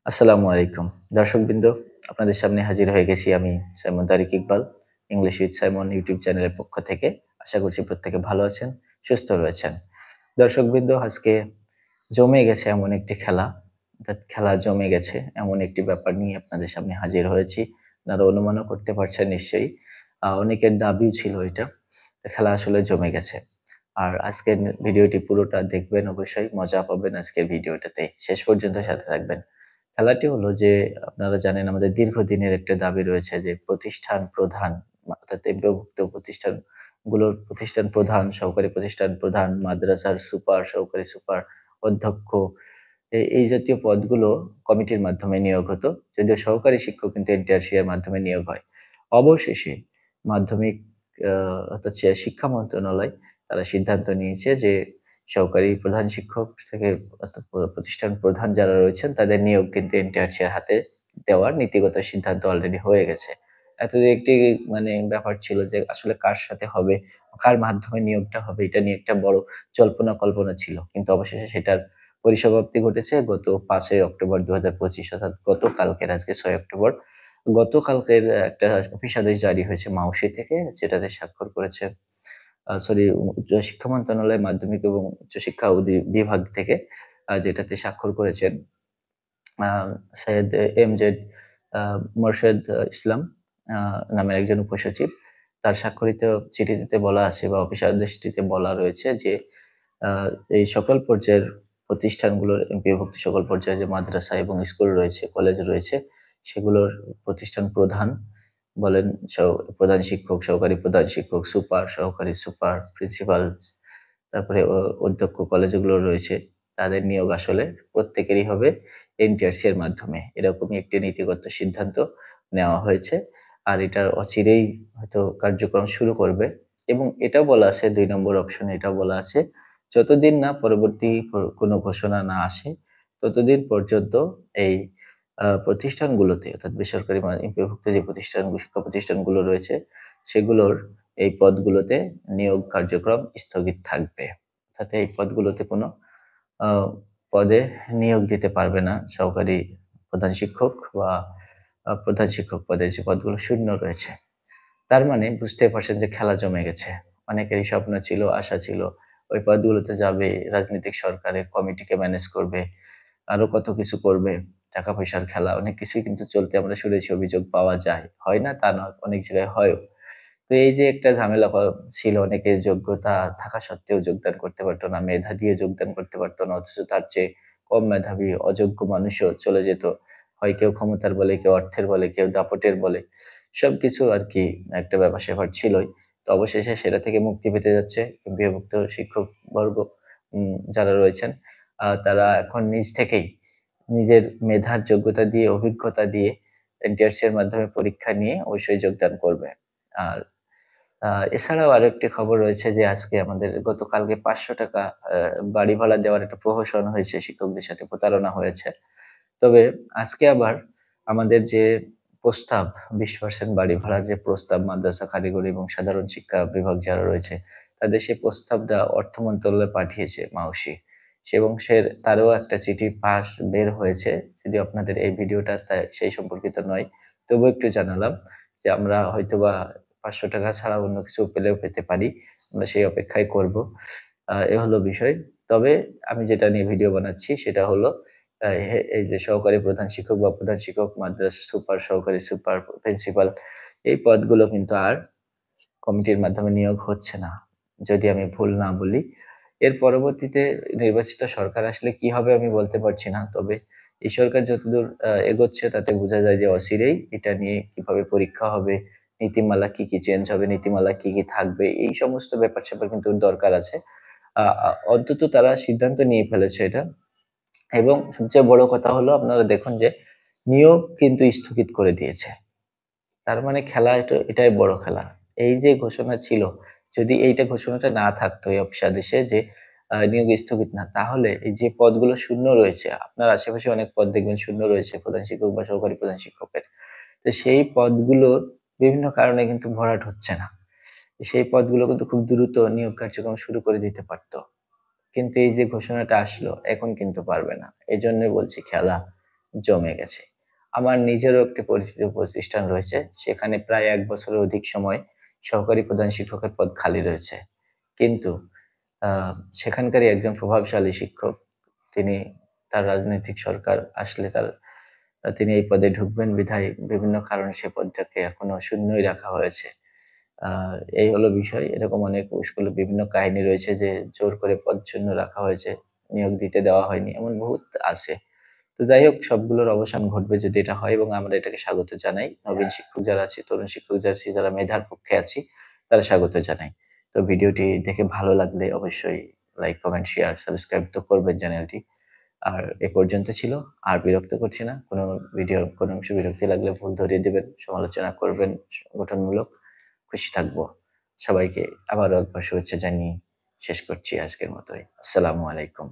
আসসালামু আলাইকুম দর্শকবৃন্দ, আপনাদের সামনে হাজির হয়ে গেছি আমি Simon Tariq Iqbal. English with Simon YouTube চ্যানেলের পক্ষ থেকে। আশা করছি প্রত্যেকে ভালো আছেন, সুস্থ রয়েছেন। দর্শকবৃন্দ, আজকে জমে গেছে এমন একটি খেলা, অর্থাৎ খেলা জমে গেছে এমন একটি ব্যাপার নিয়ে আপনাদের সামনে হাজির হয়েছি। আপনারা অনুমানও করতে পারছেন নিশ্চয়ই। অনেকের দাবিও ছিল এটা। খেলা আসলে জমে গেছে। আর আজকের ভিডিওটি পুরোটা দেখবেন, অবশ্যই মজা পাবেন আজকের ভিডিওটাতে। শেষ পর্যন্ত সাথে থাকবেন। খেলাটি হলো যে, আপনারা জানেন আমাদের দীর্ঘদিনের একটা দাবি রয়েছে যে প্রতিষ্ঠান প্রধান, অর্থাৎ এমপিওভুক্ত প্রতিষ্ঠান প্রধান, সহকারী প্রতিষ্ঠান প্রধান, মাদ্রাসার সুপার, সহকারী সুপার, অধ্যক্ষ, এই জাতীয় পদগুলো কমিটির মাধ্যমে নিয়োগ হতো। যদিও সহকারী শিক্ষক কিন্তু এনটিআরসি এর মাধ্যমে নিয়োগ হয়। অবশেষে মাধ্যমিক অর্থাৎ শিক্ষা মন্ত্রণালয় তারা সিদ্ধান্ত নিয়েছে যে সহকারী প্রধান শিক্ষক থেকে অর্থাৎ প্রতিষ্ঠান প্রধান যারা রয়েছেন তাদের নিয়োগ কিন্তু এনটিআরসি এর হাতে দেওয়ার নীতিগত সিদ্ধান্ত অলরেডি হয়ে গেছে। এতদিন একটি ব্যাপার ছিল যে আসলে কার সাথে হবে, কার মাধ্যমে নিয়োগটা হবে, এটা নিয়ে একটা বড় জল্পনা কল্পনা ছিল। কিন্তু অবশেষে সেটার পরিসমাপ্তি ঘটেছে গত ৫ই অক্টোবর ২০২৫, অর্থাৎ গতকালকের, আজকে ৬ অক্টোবর। গতকালকের একটা অফিসাদেশ জারি হয়েছে মাউসি থেকে, যেটাতে স্বাক্ষর করেছে সরি, উচ্চ শিক্ষা মন্ত্রণালয় মাধ্যমিক এবং উচ্চশিক্ষা বিভাগ থেকে, যেটাতে স্বাক্ষর করেছেন সৈয়দ এমজেড মোরশেদ ইসলাম নামের একজন উপসচিব। তার স্বাক্ষরিত চিঠিটিতে বলা আছে বা অফিস আদেশটিতে বলা রয়েছে যে আহ, এই সকল পর্যায়ের প্রতিষ্ঠানগুলোর এমপিওভুক্ত সকল পর্যায়ে যে মাদ্রাসা এবং স্কুল রয়েছে, কলেজ রয়েছে, সেগুলোর প্রতিষ্ঠান প্রধান বলেন, প্রধান শিক্ষক, সহকারী প্রধান শিক্ষক, সুপার, সহকারী সুপার, প্রিন্সিপাল, তারপরে অধ্যক্ষ কলেজগুলো রয়েছে, তাদের নিয়োগ আসলে প্রত্যেকেরই হবে এনটিআরসি এর মাধ্যমে। এরকমই একটি নীতিগত সিদ্ধান্ত নেওয়া হয়েছে। আর এটার অচিরেই হয়তো কার্যক্রম শুরু করবে। এবং এটাও বলা আছে, ২ নম্বর অপশনে এটাও বলা আছে, যতদিন না পরবর্তী কোনো ঘোষণা না আসে, ততদিন পর্যন্ত এই প্রতিষ্ঠানগুলোতে, অর্থাৎ বেসরকারি এমপিওভুক্ত যে শিক্ষা প্রতিষ্ঠানগুলো রয়েছে, সেগুলোর এই পদগুলোতে নিয়োগ কার্যক্রম স্থগিত থাকবে। অর্থাৎ এই পদগুলোতে কোনো আহ, পদে নিয়োগ দিতে পারবে না সহকারী প্রধান শিক্ষক বা প্রধান শিক্ষক পদের যে পদগুলো শূন্য রয়েছে। তার মানে বুঝতে পারছেন যে খেলা জমে গেছে। অনেকেরই স্বপ্ন ছিল, আশা ছিল, ওই পদগুলোতে যাবে, রাজনৈতিক সরকারের কমিটিকে ম্যানেজ করবে, আরো কত কিছু করবে, টাকা পয়সার খেলা, অনেক কিছুই কিন্তু চলতে আমরা শুনেছি, অভিযোগ পাওয়া যায়, হয় না তা নয়, অনেক জায়গায় হয়ও। তো এই যে একটা ঝামেলা ছিল, অনেকের যোগ্যতা থাকা সত্ত্বেও যোগদান করতে পারতো না, মেধা দিয়ে যোগদান করতে পারতো না, অথচ তার চেয়ে কম মেধাবী অযোগ্য মানুষও চলে যেত। হয় কেউ ক্ষমতার বলে, কেউ অর্থের বলে, কেউ দাপটের বলে, সবকিছু আর কি একটা ব্যাপার-স্যাপার ছিলই। তো অবশেষে সেটা থেকে মুক্তি পেতে যাচ্ছে বিভক্ত শিক্ষক বর্গ, যারা রয়েছেন। তারা এখন নিজ থেকেই নিজের মেধার যোগ্যতা দিয়ে, অভিজ্ঞতা দিয়ে এনটিআরসি এর মাধ্যমে পরীক্ষা নিয়ে অবশ্যই যোগদান করবে। আর এছাড়াও আরেকটি খবর রয়েছে যে আজকে আমাদের গতকালকে ৳৫০০ বাড়ি ভাড়া দেওয়ার একটা প্রহসন হয়েছে, শিক্ষকদের সাথে প্রতারণা হয়েছে। তবে আজকে আবার আমাদের যে প্রস্তাব, 20% বাড়ি ভাড়ার যে প্রস্তাব, মাদ্রাসা, কারিগরি এবং সাধারণ শিক্ষা বিভাগ যারা রয়েছে, তাদের সেই প্রস্তাবটা অর্থ মন্ত্রণালয়ে পাঠিয়েছে মাউসি। এবং তারও একটা চিঠি বের হয়েছে। যদিও আপনাদের এই ভিডিওটা সেই সম্পর্কিত নয়, তবুও একটু জানালাম যে আমরা হয়তোবা ৳৫০০ ছাড়া অন্য কিছু পেলেও পেতে পারি। আমরা সেই অপেক্ষায় করব। এ হলো বিষয়। তবে আমি যেটা নিয়ে ভিডিও বানাচ্ছি সেটা হলো এই যে সহকারী প্রধান শিক্ষক বা প্রধান শিক্ষক, মাদ্রাসা সুপার, সহকারী সুপার, প্রিন্সিপাল, এই পদগুলো কিন্তু আর কমিটির মাধ্যমে নিয়োগ হচ্ছে না, যদি আমি ভুল না বলি। এর পরবর্তীতে নির্বাচিত সরকার আসলে কি হবে আমি বলতে পারছি না। তবে এই সরকার যতদূর এগোচ্ছে তাতে বোঝা যায় যে অচিরেই এটা নিয়ে কিভাবে পরীক্ষা হবে, নীতিমালা কি, কি চেঞ্জ হবে, নীতিমালা কি, কি থাকবে, এই সমস্ত ব্যাপার-স্যাপার কিন্তু দরকার আছে। অন্তত তারা সিদ্ধান্ত নিয়ে ফেলেছে এটা। এবং সবচেয়ে বড় কথা হলো, আপনারা দেখুন যে নিয়োগ কিন্তু স্থগিত করে দিয়েছে। তার মানে খেলা এটাই বড় খেলা। এই যে ঘোষণা ছিল, যদি এইটা ঘোষণাটা না থাকতো এই অফিসাদেশে যে নিয়োগ স্থগিত না, তাহলে এই যে পদগুলো শূন্য রয়েছে, আপনার আশেপাশে অনেক পদ দেখবেন শূন্য রয়েছে প্রধান শিক্ষক বা সহকারী প্রধান শিক্ষকের। তো সেই পদগুলো বিভিন্ন কারণে কিন্তু ভরাট হচ্ছে না। সেই পদগুলো কিন্তু খুব দ্রুত নিয়োগ কার্যক্রম শুরু করে দিতে পারতো। কিন্তু এই যে ঘোষণাটা আসলো, এখন কিন্তু পারবে না। এজন্যই বলছি খেলা জমে গেছে। আমার নিজেরও একটি পরিচিত প্রতিষ্ঠান রয়েছে, সেখানে প্রায় ১ বছরের অধিক সময় সহকারী প্রধান শিক্ষকের পদ খালি রয়েছে। কিন্তু আ সেখানকারই একজন প্রভাবশালী শিক্ষক, তিনি তার রাজনৈতিক সরকার আসলে তিনি এই পদে ঢুকবেন বিধায় বিভিন্ন কারণে সে পদটাকে এখনো শূন্যই রাখা হয়েছে। আ এই হলো বিষয়। এরকম অনেক স্কুলে বিভিন্ন কাহিনী রয়েছে যে জোর করে পদ শূন্য রাখা হয়েছে, নিয়োগ দিতে দেওয়া হয়নি। এমন বহুত আছে। তো যাই হোক, সবগুলোর অবসান ঘটবে যদি এটা হয়, এবং আমরা এটাকে স্বাগত জানাই। নবীন শিক্ষক যারা আছি, তরুণ শিক্ষক যারা আছি, যারা মেধার পক্ষে আছি, তারা স্বাগত জানাই। তো ভিডিওটি দেখে ভালো লাগলে অবশ্যই লাইক, কমেন্ট, শেয়ার, সাবস্ক্রাইব তো করবেন চ্যানেলটি। আর এ পর্যন্ত ছিল। আর বিরক্ত করছি না। ভিডিওর কোনো অংশে বিরক্তি লাগলে ভুল ধরিয়ে দিবেন, সমালোচনা করবেন গঠনমূলক। খুশি থাকবো। সবাইকে আবারও একবার শুভেচ্ছা জানিয়ে শেষ করছি আজকের মতোই। আসসালামু আলাইকুম।